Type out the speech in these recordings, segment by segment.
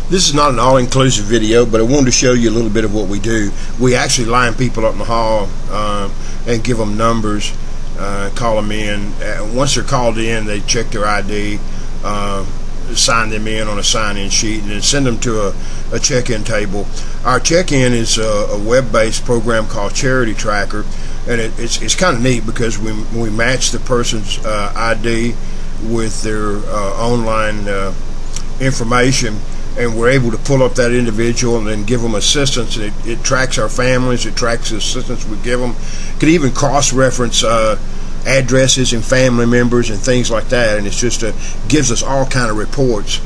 This is not an all-inclusive video, but I wanted to show you a little bit of what we do. We actually line people up in the hall and give them numbers, call them in. Once they're called in, they check their ID, sign them in on a sign-in sheet, and then send them to a check-in table. Our check-in is a web-based program called Charity Tracker, and it's kind of neat because we match the person's ID with their online information, and we're able to pull up that individual and then give them assistance. It tracks our families, it tracks the assistance we give them. It could even cross-reference addresses and family members and things like that, and it's just gives us all kind of reports.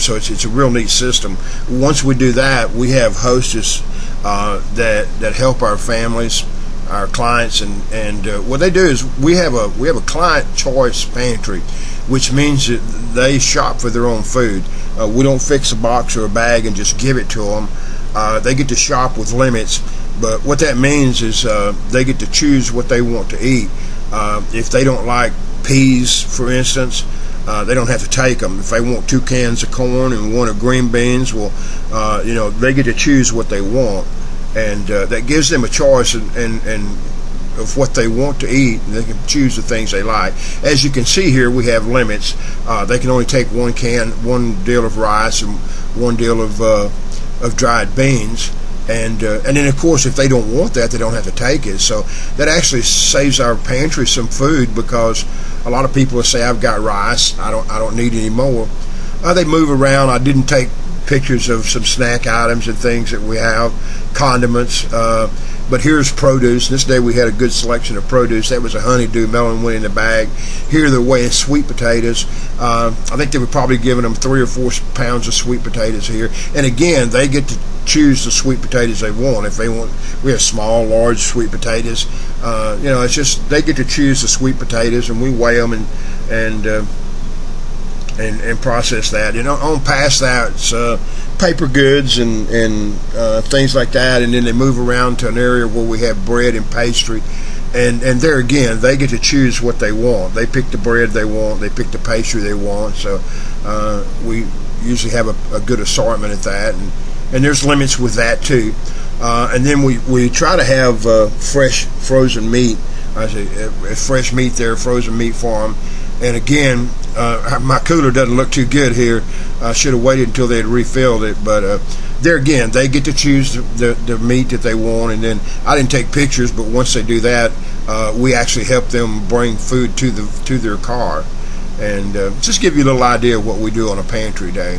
So it's a real neat system. Once we do that, we have hostess that help our families, our clients, and what they do is we have a client choice pantry, which means that they shop for their own food. We don't fix a box or a bag and just give it to them. They get to shop with limits, but what that means is they get to choose what they want to eat. If they don't like peas, for instance, they don't have to take them. If they want 2 cans of corn and 1 of green beans, well, they get to choose what they want, and that gives them a choice and of what they want to eat, and they can choose the things they like. As you can see here, we have limits. They can only take 1 can, 1 deal of rice, and 1 deal of dried beans, and then of course if they don't want that, they don't have to take it. So that actually saves our pantry some food, because a lot of people will say, I've got rice, I don't need any more. They move around. I didn't take pictures of some snack items and things that we have, condiments, but here's produce. This day we had a good selection of produce. That was a honeydew melon, went in the bag. Here they're weighing sweet potatoes. I think they were probably giving them 3 or 4 pounds of sweet potatoes here, and again they get to choose the sweet potatoes they want. If they want, we have small, large sweet potatoes. It's just they get to choose the sweet potatoes, and we weigh them and process that. On past that, it's paper goods and things like that, and then they move around to an area where we have bread and pastry, and there again they get to choose what they want. They pick the bread they want, they pick the pastry they want. So we usually have a good assortment at that, and there's limits with that too. And then we try to have fresh frozen meat. I say fresh meat there, frozen meat for them. And again, my cooler doesn't look too good here. I should have waited until they had refilled it, but there again, they get to choose the meat that they want. And then I didn't take pictures, but once they do that, we actually help them bring food to their car, and just give you a little idea of what we do on a pantry day.